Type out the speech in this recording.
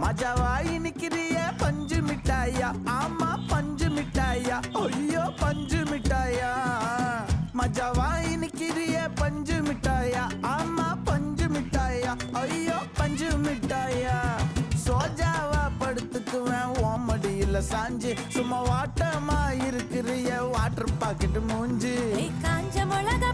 மஜாவாய் நிக்கிறிய பஞ்சு மிட்டாயா, ஆமா பஞ்சு மிட்டாயா, ஐயோ பஞ்சு மிட்டாயா. மஜாவாய் நிக்கிறிய பஞ்சு மிட்டாயா, ஆமா பஞ்சு மிட்டாயா, ஐயோ பஞ்சு மிட்டாயா. சோஜாவா படுத்துக்குவேன் ஓமடியில சாஞ்சு, சும்மா வாட்டமா இருக்கிறிய வாட்டர் பாக்கெட் மூஞ்சு. காஞ்ச மிளகா